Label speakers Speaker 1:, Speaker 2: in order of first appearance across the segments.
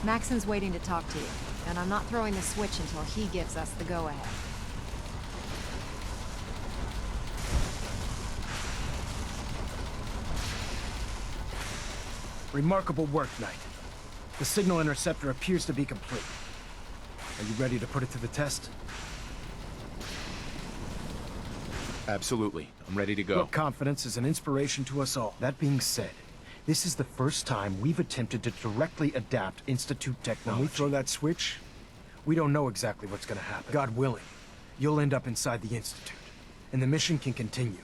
Speaker 1: Maxon's waiting to talk to you, and I'm not throwing the switch until he gives us the go-ahead.
Speaker 2: Remarkable work, Knight. The signal interceptor appears to be complete. Are you ready to put it to the test?
Speaker 3: Absolutely. I'm ready to go.
Speaker 2: Your confidence is an inspiration to us all. That being said, this is the first time we've attempted to directly adapt Institute technology. When we throw that switch, we don't know exactly what's gonna happen. God willing, you'll end up inside the Institute, and the mission can continue.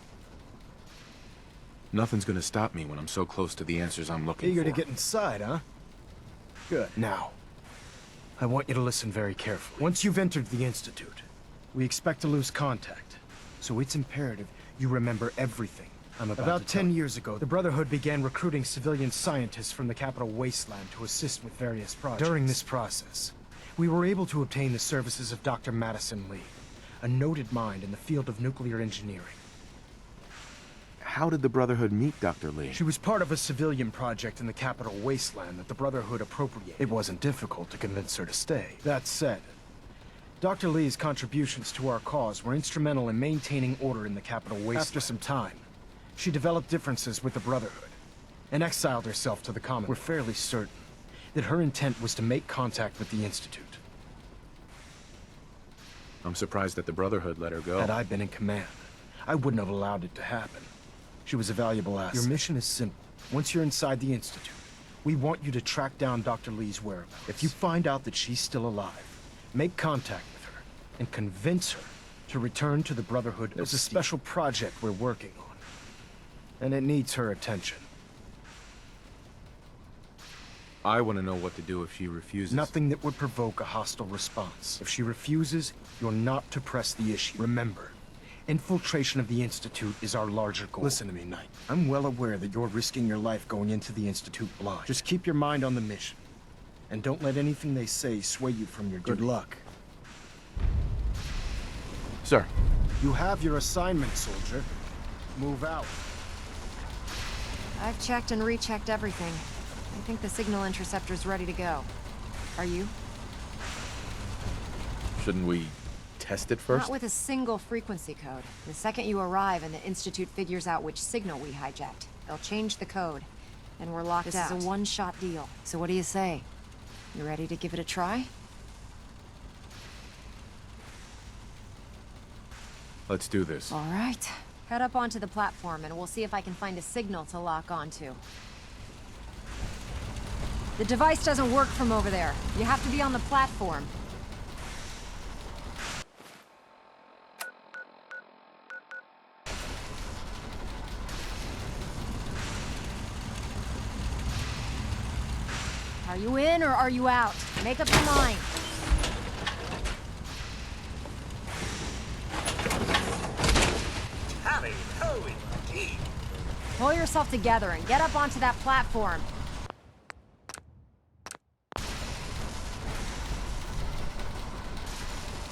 Speaker 3: Nothing's gonna stop me when I'm so close to the answers I'm looking
Speaker 2: Eager
Speaker 3: for.
Speaker 2: to get inside, huh? Good. Now, I want you to listen very carefully. Once you've entered the Institute, we expect to lose contact. So it's imperative you remember everything I'm about 10 years ago, the Brotherhood began recruiting civilian scientists from the capital wasteland to assist with various projects. During this process, we were able to obtain the services of Dr. Madison Lee, a noted mind in the field of nuclear engineering.
Speaker 3: How did the Brotherhood meet Dr. Lee?
Speaker 2: She was part of a civilian project in the capital wasteland that the Brotherhood appropriated. It wasn't difficult to convince her to stay. That said, Dr. Lee's contributions to our cause were instrumental in maintaining order in the capital wasteland. After some time, she developed differences with the Brotherhood and exiled herself to the Commonwealth. We're fairly certain that her intent was to make contact with the Institute.
Speaker 3: I'm surprised that the Brotherhood let her go.
Speaker 2: Had I been in command, I wouldn't have allowed it to happen. She was a valuable asset. Your mission is simple. Once you're inside the Institute, we want you to track down Dr. Lee's whereabouts. If you find out that she's still alive, make contact with her and convince her to return to the Brotherhood. There's a special project we're working on, and it needs her attention.
Speaker 3: I want to know what to do if she refuses.
Speaker 2: Nothing that would provoke a hostile response. If she refuses, you're not to press the issue. Remember, infiltration of the Institute is our larger goal. Listen to me, Knight. I'm well aware that you're risking your life going into the Institute blind. Just keep your mind on the mission, and don't let anything they say sway you from your duty. Good luck.
Speaker 3: Sir.
Speaker 2: You have your assignment, soldier. Move out.
Speaker 1: I've checked and rechecked everything. I think the signal interceptor's ready to go. Are you?
Speaker 3: Shouldn't we test it first?
Speaker 1: Not with a single frequency code. The second you arrive and the Institute figures out which signal we hijacked, they'll change the code, and we're locked out. This is a one-shot deal. So what do you say? You ready to give it a try?
Speaker 3: Let's do this.
Speaker 1: All right. Head up onto the platform and we'll see if I can find a signal to lock onto. The device doesn't work from over there. You have to be on the platform. Are you in or are you out? Make up your mind.
Speaker 4: Tally-ho indeed.
Speaker 1: Pull yourself together and get up onto that platform.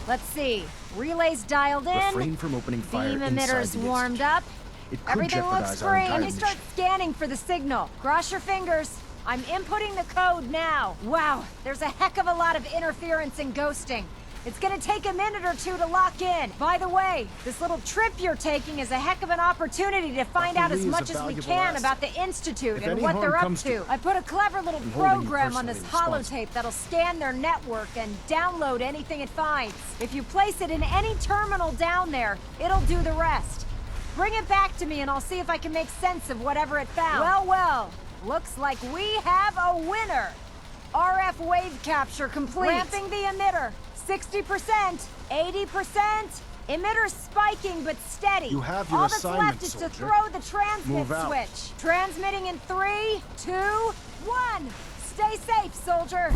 Speaker 1: Let's see. Relays dialed in.
Speaker 2: Refrain from opening fire
Speaker 1: Beam
Speaker 2: inside
Speaker 1: emitters
Speaker 2: the
Speaker 1: warmed
Speaker 2: Institute.
Speaker 1: up.
Speaker 2: It could
Speaker 1: Everything looks
Speaker 2: jeopardize our
Speaker 1: free.
Speaker 2: entire
Speaker 1: Let me start
Speaker 2: mission.
Speaker 1: scanning for the signal. Cross your fingers. I'm inputting the code now. Wow, there's a heck of a lot of interference and ghosting. It's gonna take a minute or two to lock in. By the way, this little trip you're taking is a heck of an opportunity to find out as much as we can about the Institute and what they're up to. I put a clever little program on this holotape that'll scan their network and download anything it finds. If you place it in any terminal down there, it'll do the rest. Bring it back to me and I'll see if I can make sense of whatever it found. Well, well, looks like we have a winner. RF wave capture complete. Ramping the emitter. 60%, 80%. Emitter spiking but steady.
Speaker 2: You have your
Speaker 1: All that's
Speaker 2: assignment,
Speaker 1: left is
Speaker 2: soldier.
Speaker 1: to throw the transmit
Speaker 2: Move out.
Speaker 1: switch. Transmitting in 3, 2, 1. Stay safe, soldier.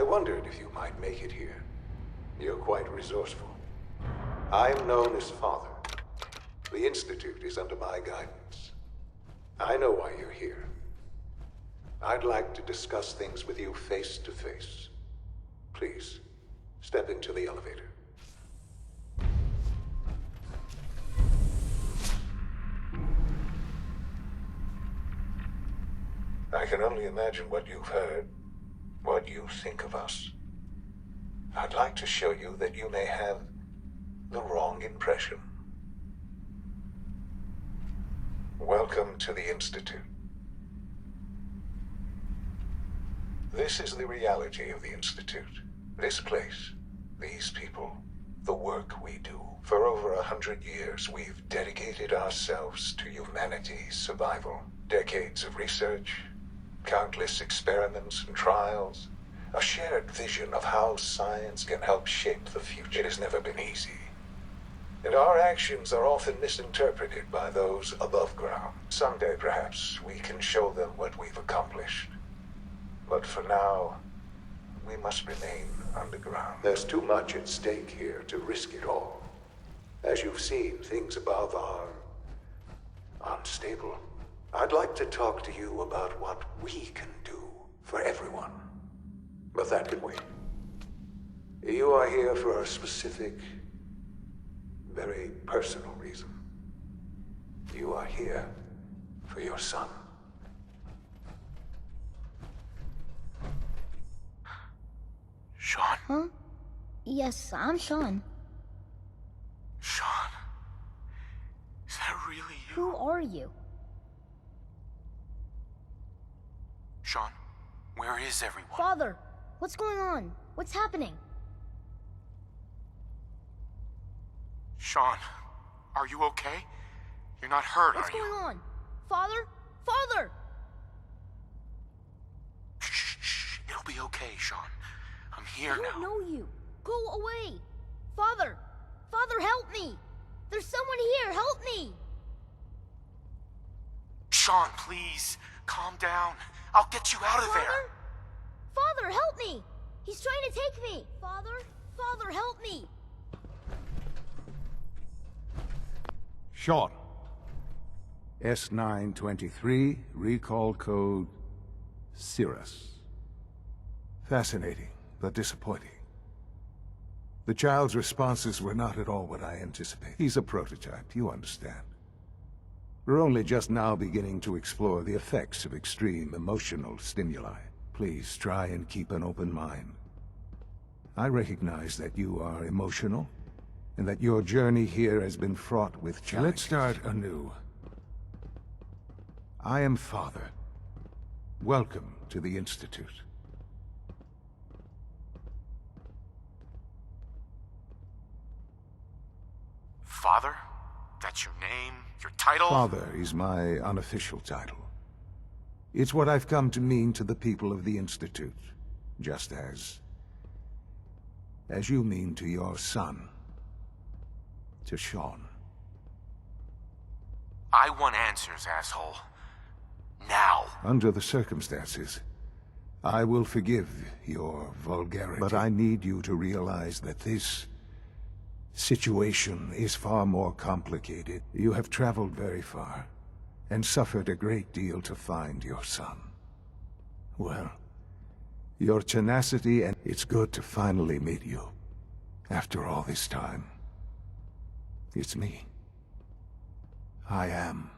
Speaker 5: I wondered if you might make it here. You're quite resourceful. I'm known as Father. The Institute is under my guidance. I know why you're here. I'd like to discuss things with you face to face. Please, step into the elevator. I can only imagine what you've heard, what you think of us. I'd like to show you that you may have the wrong impression. Welcome to the Institute. This is the reality of the Institute. This place, these people, the work we do. For over 100 years, we've dedicated ourselves to humanity's survival. Decades of research, countless experiments and trials, a shared vision of how science can help shape the future. It has never been easy. And our actions are often misinterpreted by those above ground. Someday, perhaps, we can show them what we've accomplished. But for now, we must remain underground. There's too much at stake here to risk it all. As you've seen, things above are unstable. I'd like to talk to you about what we can do for everyone. But that can wait. You are here for a specific, very personal reason. You are here for your son.
Speaker 2: Sean?
Speaker 6: Huh? Yes, I'm Sean.
Speaker 2: Sean? Is that really you?
Speaker 6: Who are you?
Speaker 2: Sean, where is everyone?
Speaker 6: Father, what's going on? What's happening?
Speaker 2: Sean, are you okay? You're not hurt,
Speaker 6: What's
Speaker 2: are you?
Speaker 6: going on? Father? Father!
Speaker 2: Shh. It'll be okay, Sean. I'm here
Speaker 6: I don't
Speaker 2: now.
Speaker 6: know you. Go away. Father! Father, help me! There's someone here, help me!
Speaker 2: Sean, please, calm down. I'll get you out of there.
Speaker 6: Father, help me! He's trying to take me! Father, help me!
Speaker 7: Sean. S923, recall code Cirrus. Fascinating, but disappointing. The child's responses were not at all what I anticipated. He's a prototype, you understand. We're only just now beginning to explore the effects of extreme emotional stimuli. Please try and keep an open mind. I recognize that you are emotional, and that your journey here has been fraught with challenges. Let's start anew. I am Father. Welcome to the Institute.
Speaker 2: Father? That's your name? Your title?
Speaker 7: Father is my unofficial title. It's what I've come to mean to the people of the Institute, just as you mean to your son, to Sean.
Speaker 2: I want answers, asshole. Now.
Speaker 7: Under the circumstances, I will forgive your vulgarity. But I need you to realize that this situation is far more complicated. You have traveled very far, and suffered a great deal to find your son. Well, your tenacity, and it's good to finally meet you. After all this time, it's me. I am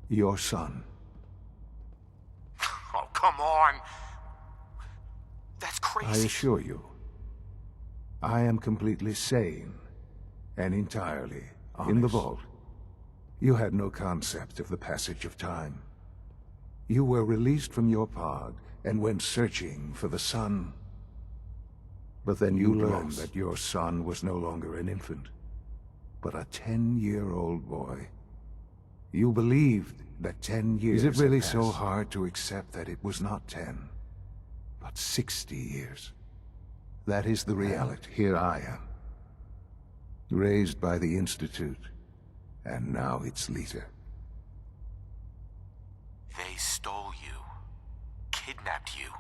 Speaker 7: your son.
Speaker 2: Oh, come on. That's
Speaker 7: I
Speaker 2: crazy.
Speaker 7: assure you, I am completely sane and entirely honest. In the vault, you had no concept of the passage of time. You were released from your pod and went searching for the sun. But then you learned that your son was no longer an infant, but a 10-year-old boy. You believed that 10 years
Speaker 3: Is it really
Speaker 7: had
Speaker 3: so
Speaker 7: passed. Hard to accept that it was not 10, but 60 years? That is the reality. Here I am, raised by the Institute, and now its leader.
Speaker 2: They stole you. Kidnapped you.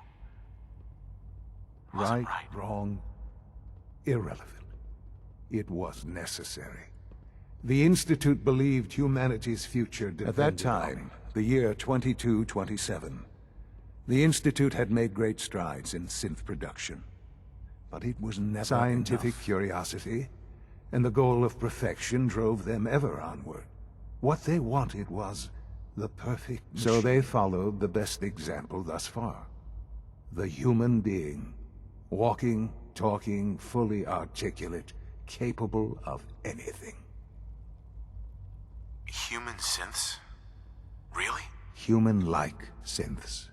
Speaker 7: Right, wrong, irrelevant. It was necessary. The Institute believed humanity's future depended
Speaker 3: At that time, the year 2227, the Institute had made great strides in synth production. But it was never scientific
Speaker 7: enough.
Speaker 3: curiosity, and the goal of perfection drove them ever onward. What they wanted was the perfect machine. So they followed the best example thus far. The human being. Walking, talking, fully articulate, capable of anything.
Speaker 8: Human synths? Really?
Speaker 3: Human-like synths.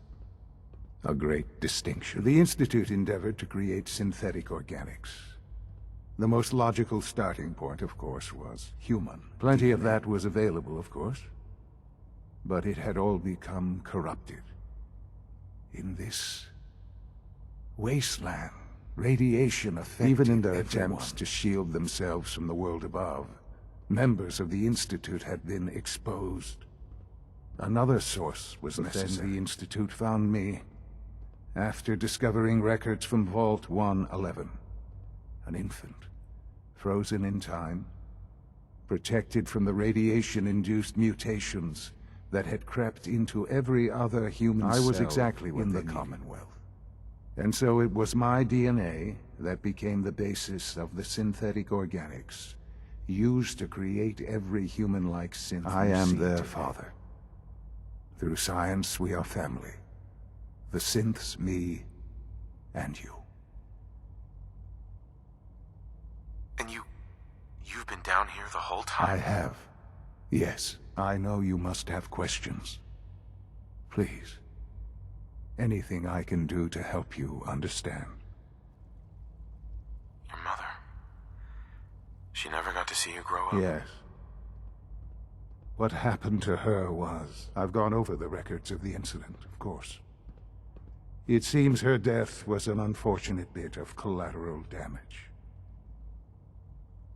Speaker 3: A great distinction. The Institute endeavored to create synthetic organics. The most logical starting point, of course, was human. Plenty of that was available, of course. But it had all become corrupted. In this wasteland, radiation affected even in their attempts to shield themselves from the world above. Members of the Institute had been exposed. Another source was necessary. Then the Institute found me, after discovering records from Vault 111. An infant, frozen in time, protected from the radiation-induced mutations that had crept into every other human cell. I was exactly what in the Commonwealth. And so it was my DNA that became the basis of the synthetic organics used to create every human-like synth. I am their father. Through science, we are family. The synths, me, and you.
Speaker 8: And you've been down here the whole time?
Speaker 3: I have. Yes, I know you must have questions. Please. Anything I can do to help you understand.
Speaker 8: Your mother. She never got to see you grow up.
Speaker 3: Yes. What happened to her was... I've gone over the records of the incident, of course. It seems her death was an unfortunate bit of collateral damage.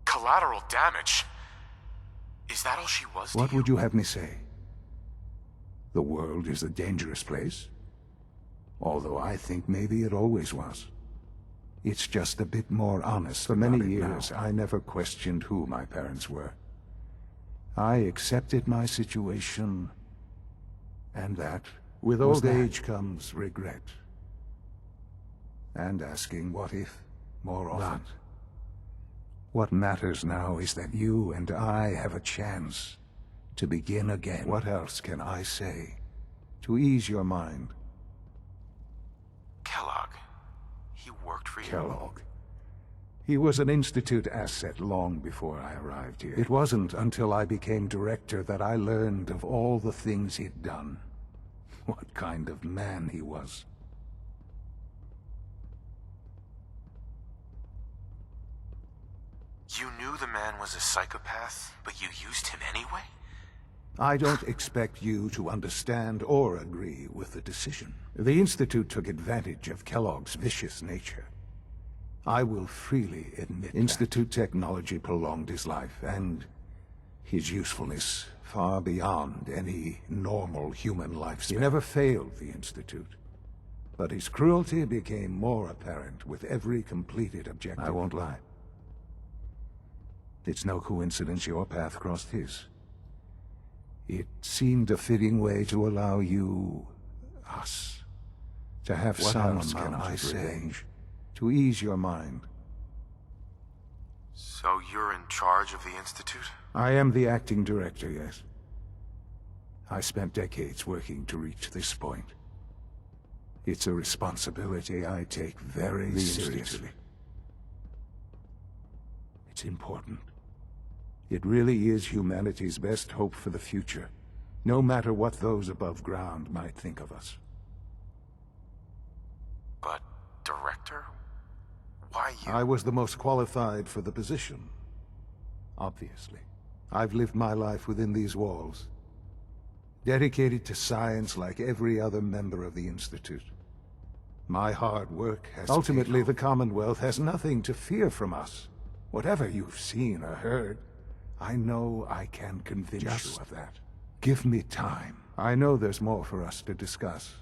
Speaker 8: Collateral damage? Is that all she was to you?
Speaker 3: What would you have me say? The world is a dangerous place? Although I think maybe it always was. It's just a bit more honest. For many years, I never questioned who my parents were. I accepted my situation, and that, with old age comes regret. And asking what if more often. What matters now is that you and I have a chance to begin again. What else can I say to ease your mind?
Speaker 8: Kellogg. He worked for you?
Speaker 3: Kellogg. He was an Institute asset long before I arrived here. It wasn't until I became director that I learned of all the things he'd done. What kind of man he was.
Speaker 8: You knew the man was a psychopath, but you used him anyway?
Speaker 3: I don't expect you to understand or agree with the decision. The Institute took advantage of Kellogg's vicious nature. I will freely admit Institute technology prolonged his life, and his usefulness far beyond any normal human lifespan. He never failed the Institute, but his cruelty became more apparent with every completed objective. I won't lie. It's no coincidence your path crossed his. It seemed a fitting way to allow you, us, to have some amount of revenge, to ease your mind.
Speaker 8: So you're in charge of the Institute?
Speaker 3: I am the acting director, yes. I spent decades working to reach this point. It's a responsibility I take very seriously. It's important. It really is humanity's best hope for the future, no matter what those above ground might think of us.
Speaker 8: But, director? Why you?
Speaker 3: I was the most qualified for the position. Obviously. I've lived my life within these walls, dedicated to science like every other member of the Institute. My hard work has ultimately, the Commonwealth has nothing to fear from us. Whatever you've seen or heard, I know I can convince you of that. Give me time. I know there's more for us to discuss.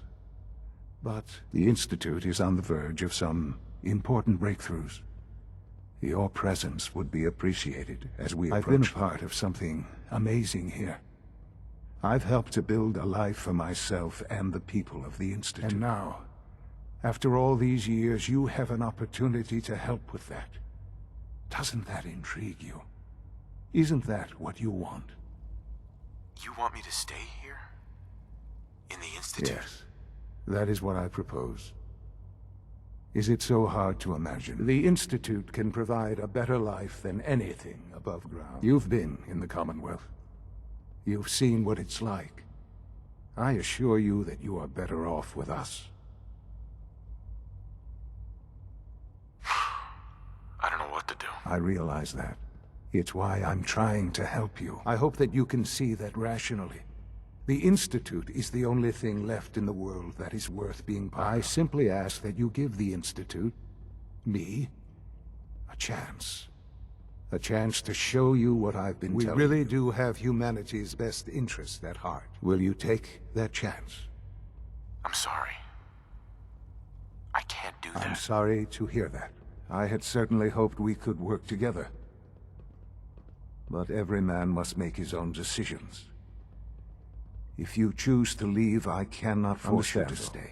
Speaker 3: But the Institute is on the verge of some important breakthroughs. Your presence would be appreciated as we approach. I've been a part of something amazing here. I've helped to build a life for myself and the people of the Institute. And now, after all these years, you have an opportunity to help with that. Doesn't that intrigue you? Isn't that what you want?
Speaker 8: You want me to stay here? In the Institute?
Speaker 3: Yes. That is what I propose. Is it so hard to imagine? The Institute can provide a better life than anything above ground. You've been in the Commonwealth. You've seen what it's like. I assure you that you are better off with us.
Speaker 8: I don't know what to do.
Speaker 3: I realize that. It's why I'm trying to help you. I hope that you can see that rationally. The Institute is the only thing left in the world that is worth being part of. I simply ask that you give the Institute, me, a chance. A chance to show you what I've been telling you. We really do have humanity's best interest at heart. Will you take that chance?
Speaker 8: I'm sorry. I can't do that.
Speaker 3: I'm sorry to hear that. I had certainly hoped we could work together. But every man must make his own decisions. If you choose to leave, I cannot force you to stay.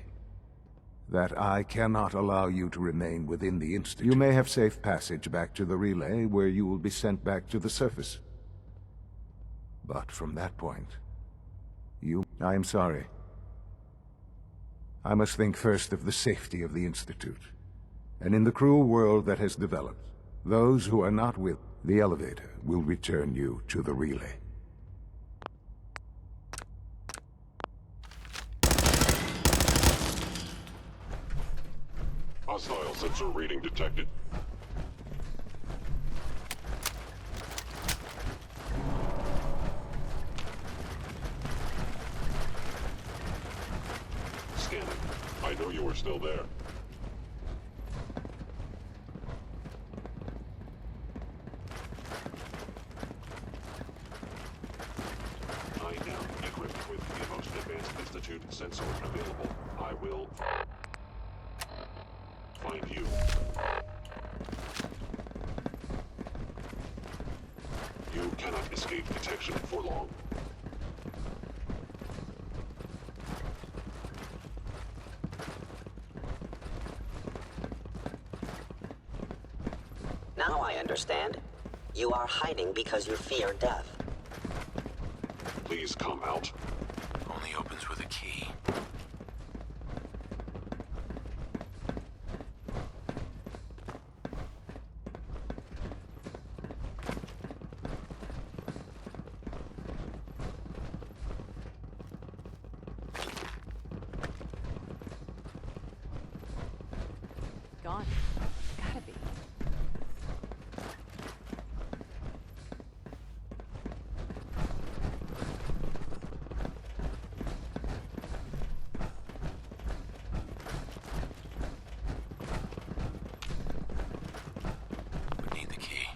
Speaker 3: That I cannot allow you to remain within the Institute. You may have safe passage back to the relay, where you will be sent back to the surface. But from that point, I am sorry. I must think first of the safety of the Institute. And in the cruel world that has developed, those who are not with the elevator will return you to the relay.
Speaker 9: Hostile sensor reading detected. Scanning. I know you are still there. I am equipped with the most advanced Institute sensor available. I will find you. You cannot escape detection for long.
Speaker 10: Now I understand. You are hiding because you fear death.
Speaker 9: Please come out.
Speaker 8: Only opens with a key.
Speaker 1: Gone. Gotta be.
Speaker 8: Would need the key.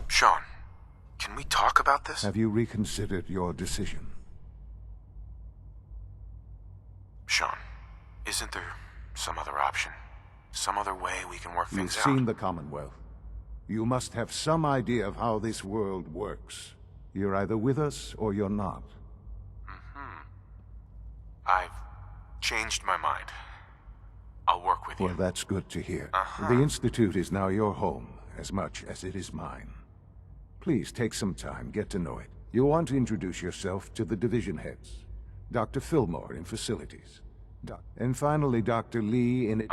Speaker 8: Sean, can we talk about this?
Speaker 3: Have you reconsidered your decision?
Speaker 8: Sean, isn't there some other option? Some other way we can work
Speaker 3: You've
Speaker 8: things out?
Speaker 3: seen the Commonwealth. You must have some idea of how this world works. You're either with us or you're not.
Speaker 8: I've changed my mind. I'll work with you.
Speaker 3: Well, that's good to hear. The Institute is now your home, as much as it is mine. Please take some time, get to know it. You'll want to introduce yourself to the division heads. Dr. Fillmore in facilities. And finally, Dr. Lee in...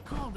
Speaker 7: Calm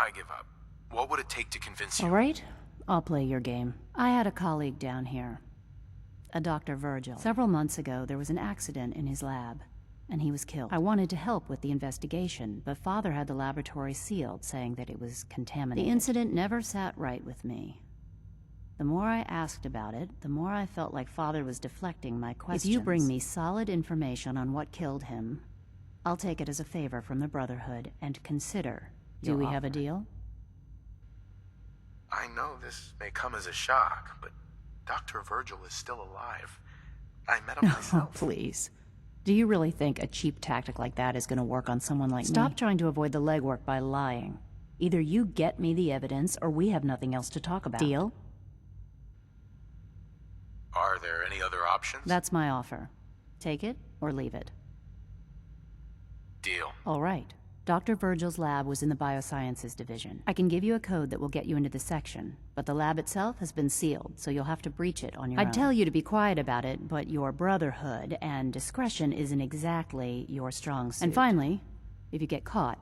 Speaker 8: I give up. What would it take to convince you?
Speaker 11: All right, I'll play your game. I had a colleague down here, a Dr. Virgil. Several months ago, there was an accident in his lab, and he was killed. I wanted to help with the investigation, but Father had the laboratory sealed, saying that it was contaminated. The incident never sat right with me. The more I asked about it, the more I felt like Father was deflecting my questions. If you bring me solid information on what killed him, I'll take it as a favor from the Brotherhood and consider. Do we have a deal?
Speaker 8: I know this may come as a shock, but Dr. Virgil is still alive. I met him myself.
Speaker 11: Oh, please. Do you really think a cheap tactic like that is going to work on someone like me? Stop trying to avoid the legwork by lying. Either you get me the evidence, or we have nothing else to talk about. Deal?
Speaker 8: Are there any other options?
Speaker 11: That's my offer. Take it or leave it.
Speaker 8: Deal.
Speaker 11: All right. Dr. Virgil's lab was in the Biosciences Division. I can give you a code that will get you into the section, but the lab itself has been sealed, so you'll have to breach it on your own. I'd tell you to be quiet about it, but your Brotherhood and discretion isn't exactly your strong suit. And finally, if you get caught,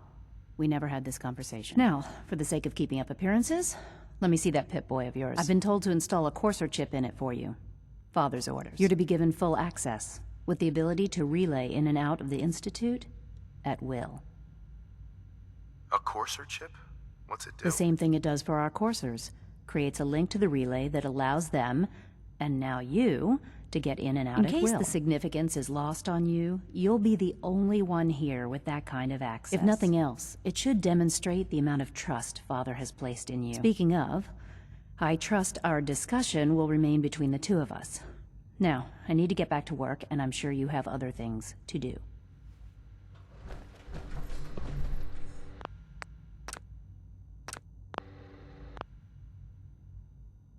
Speaker 11: we never had this conversation. Now, for the sake of keeping up appearances, let me see that Pip-Boy of yours. I've been told to install a courser chip in it for you. Father's orders. You're to be given full access, with the ability to relay in and out of the Institute at will.
Speaker 8: A courser chip? What's it do?
Speaker 11: The same thing it does for our coursers. Creates a link to the relay that allows them, and now you, to get in and out at will. In case the significance is lost on you, you'll be the only one here with that kind of access. If nothing else, it should demonstrate the amount of trust Father has placed in you. Speaking of, I trust our discussion will remain between the two of us. Now, I need to get back to work, and I'm sure you have other things to do.